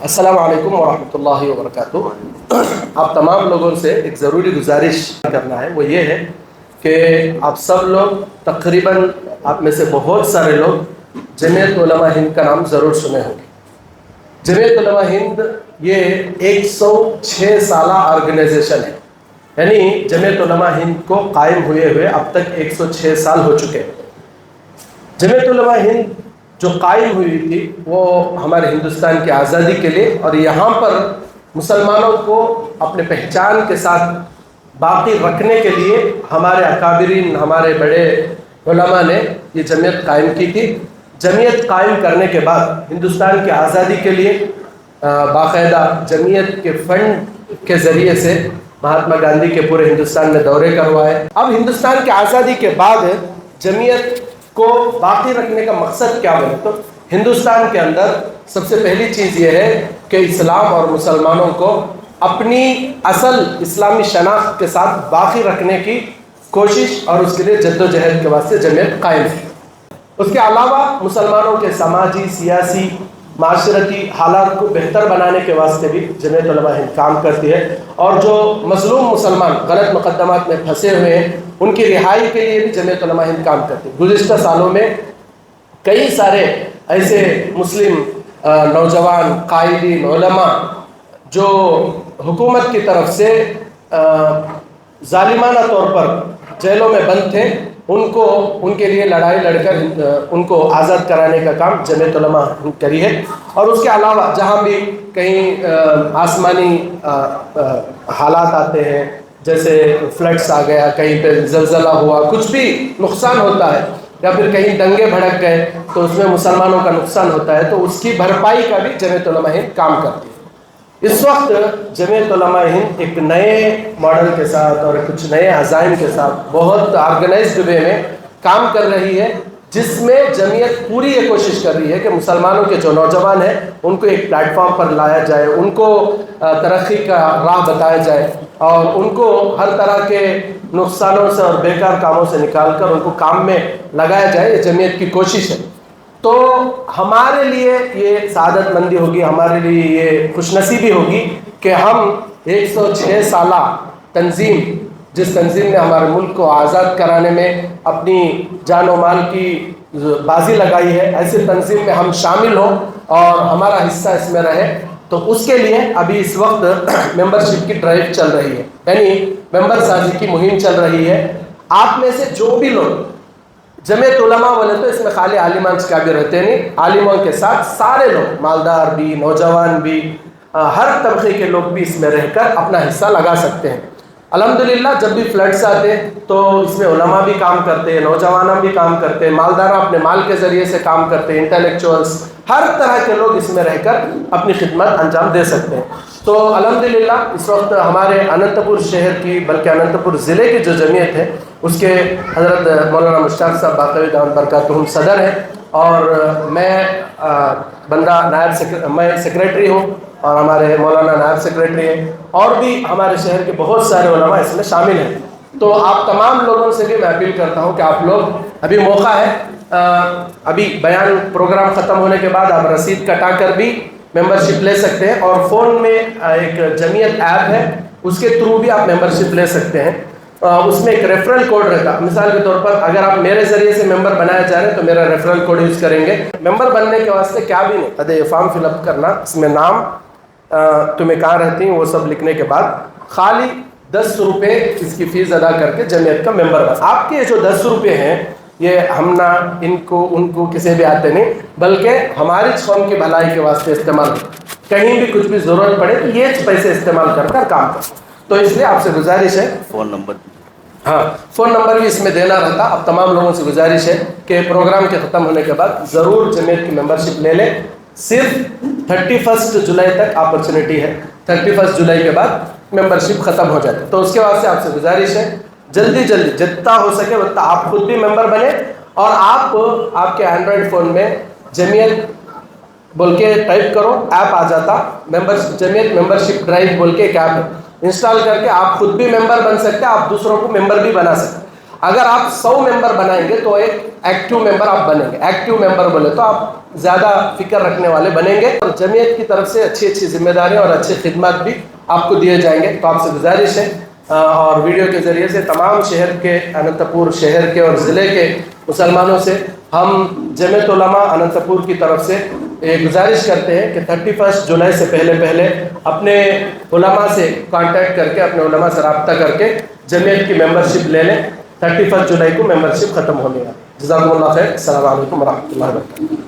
السلام علیکم ورحمۃ اللہ وبرکاتہ۔ آپ تمام لوگوں سے ایک ضروری گزارش کرنا ہے، وہ یہ ہے کہ آپ سب لوگ تقریباً آپ میں سے بہت سارے لوگ جمعیت علماء ہند کا نام ضرور سنے ہوں گے۔ جمعیت علماء ہند یہ 106 سالہ آرگنائزیشن ہے، یعنی جمعیت علماء ہند کو قائم ہوئے اب تک 106 سال ہو چکے ہیں۔ جمعیت علماء ہند جو قائم ہوئی تھی وہ ہمارے ہندوستان کی آزادی کے لیے، اور یہاں پر مسلمانوں کو اپنے پہچان کے ساتھ باقی رکھنے کے لیے ہمارے اکابرین، ہمارے بڑے علماء نے یہ جمعیت قائم کی تھی۔ جمعیت قائم کرنے کے بعد ہندوستان کی آزادی کے لیے باقاعدہ جمعیت کے فنڈ کے ذریعے سے مہاتما گاندھی کے پورے ہندوستان میں دورے کروائے۔ اب ہندوستان کی آزادی کے بعد جمعیت کو باقی رکھنے کا مقصد کیا بنے؟ تو ہندوستان کے اندر سب سے پہلی چیز یہ ہے کہ اسلام اور مسلمانوں کو اپنی اصل اسلامی شناخت کے ساتھ باقی رکھنے کی کوشش اور اس کے لیے جد و جہد کے واسطے جمعیت قائم ہے۔ اس کے علاوہ مسلمانوں کے سماجی، سیاسی، معاشرتی حالات کو بہتر بنانے کے واسطے بھی جمعیت علماء ہند کام کرتی ہے، اور جو مظلوم مسلمان غلط مقدمات میں پھنسے ہوئے ہیں ان کی رہائی کے لیے بھی جمعیت علماء ہند کام کرتی ہے۔ گزشتہ سالوں میں کئی سارے ایسے مسلم نوجوان قائدین علماء جو حکومت کی طرف سے ظالمانہ طور پر جیلوں میں بند تھے، ان کے لیے لڑائی لڑ کر ان کو آزاد کرانے کا کام جمعیت علماء کری ہے۔ اور اس کے علاوہ جہاں بھی کہیں آسمانی حالات آتے ہیں، جیسے فلڈس آ گیا، کہیں پہ زلزلہ ہوا، کچھ بھی نقصان ہوتا ہے، یا پھر کہیں دنگے بھڑک گئے تو اس میں مسلمانوں کا نقصان ہوتا ہے، تو اس کی بھرپائی کا بھی جمعیت علماء ہند کام کرتی ہے۔ اس وقت جمعیت علماء ہند ایک نئے ماڈل کے ساتھ اور کچھ نئے عزائم کے ساتھ بہت آرگنائزڈ وے میں کام کر رہی ہے، جس میں جمعیت پوری یہ کوشش کر رہی ہے کہ مسلمانوں کے جو نوجوان ہیں ان کو ایک پلیٹ فارم پر لایا جائے، ان کو ترقی کا راہ بتایا جائے، اور ان کو ہر طرح کے نقصانوں سے اور بیکار کاموں سے نکال کر ان کو کام میں لگایا جائے۔ یہ جمعیت کی کوشش ہے۔ تو ہمارے لیے یہ سعادت مندی ہوگی، ہمارے لیے یہ خوش نصیبی ہوگی کہ ہم 106 سالہ تنظیم، جس تنظیم نے ہمارے ملک کو آزاد کرانے میں اپنی جان و مال کی بازی لگائی ہے، ایسی تنظیم میں ہم شامل ہوں اور ہمارا حصہ اس میں رہے۔ تو اس کے لیے ابھی اس وقت ممبرشپ کی ڈرائیو چل رہی ہے، یعنی ممبر سازی کی مہم چل رہی ہے۔ آپ میں سے جو بھی لوگ جمعیت علماء والے، تو اس میں خالی عالمان کا بھی رہتے نہیں، عالموں کے ساتھ سارے لوگ، مالدار بھی، نوجوان بھی، ہر طبقے کے لوگ بھی اس میں رہ کر اپنا حصہ لگا سکتے ہیں۔ الحمدللہ جب بھی فلڈس آتے ہیں تو اس میں علماء بھی کام کرتے ہیں، نوجوان بھی کام کرتے ہیں، مالدار اپنے مال کے ذریعے سے کام کرتے ہیں، انٹلیکچوئلس، ہر طرح کے لوگ اس میں رہ کر اپنی خدمت انجام دے سکتے ہیں۔ تو الحمدللہ اس وقت ہمارے اننت پور شہر کی، بلکہ اننت پور ضلع کی جو جمعیت ہے اس کے حضرت مولانا مشتاق صاحب باقی دامت برکاتہم صدر ہیں، اور میں میں سیکریٹری ہوں، اور ہمارے مولانا نائب سیکریٹری ہیں، اور بھی ہمارے شہر کے بہت سارے علماء اس میں شامل ہیں۔ تو آپ تمام لوگوں سے بھی میں اپیل کرتا ہوں کہ آپ لوگ، ابھی موقع ہے، ابھی بیان پروگرام ختم ہونے کے بعد آپ رسید کٹا کر بھی ممبرشپ لے سکتے ہیں، اور فون میں ایک جمعیت ایپ ہے، اس کے تھرو بھی آپ ممبرشپ لے سکتے ہیں۔ اس میں ایک ریفرل کوڈ رہتا ہے، مثال کے طور پر اگر آپ میرے ذریعے سے ممبر بنایا جا رہے ہیں تو میرا ریفرل کوڈ یوز کریں گے۔ ممبر بننے کے واسطے کیا بھی نہیں، یہ فارم فل اپ کرنا، اس میں نام، تمہیں کہاں رہتی ہیں وہ سب لکھنے کے بعد خالی 10 روپے اس کی فیس ادا کر کے جمعیت کا ممبر بن۔ آپ کے جو 10 روپے ہیں یہ ہم نہ ان کو کسی بھی آتے نہیں، بلکہ ہماری قوم کی بھلائی کے واسطے استعمال، کہیں بھی کچھ بھی ضرورت پڑے تو یہ پیسے استعمال کر کر کام کریں۔ تو اس لیے آپ سے گزارش ہے، فون نمبر بھی اس میں دینا رہتا۔ اب تمام لوگوں سے گزارش ہے کہ پروگرام کے ختم ہونے کے بعد ضرور جمعیت کی ممبرشپ لے لیں۔ صرف 31 جولائی تک اپرچونٹی ہے، 31 جولائی کے بعد ممبرشپ ختم ہو جاتی ہے۔ تو اس کے واسطے آپ سے گزارش ہے جلدی جتنا ہو سکے اتنا آپ خود بھی ممبر بنے، اور آپ کے اینڈرائڈ فون میں جمعیت بول کے ٹائپ کرو، ایپ آ جاتا، جمعیت ممبرشپ ڈرائیو بول کے ایک ایپ ہے، انسٹال کر کے آپ خود بھی ممبر بن سکتے ہیں، آپ دوسروں کو ممبر بھی بنا سکتے ہیں۔ اگر آپ 100 ممبر بنائیں گے تو ایک ایکٹیو ممبر آپ بنیں گے. ایکٹیو ممبر بولے تو آپ زیادہ فکر رکھنے والے بنیں گے, اور جمعیت کی طرف سے اچھی اچھی ذمہ داریاں اور اچھی خدمات بھی آپ کو دیے جائیں گے. تو آپ سے گزارش ہے اور ویڈیو کے ذریعے سے تمام شہر کے, اننت پور شہر کے اور ضلع کے مسلمانوں سے ہم جمعیت علماء اننت پور کی طرف سے گزارش کرتے ہیں کہ 31 جولائی سے پہلے اپنے علماء سے کانٹیکٹ کر کے, اپنے علماء سے رابطہ کر کے جمعیت کی ممبرشپ لے لیں. 31 جولائی کو ممبرشپ ختم ہونے گا. جزاکم اللہ خیر. السلام علیکم ورحمۃ اللہ وبرکاتہ.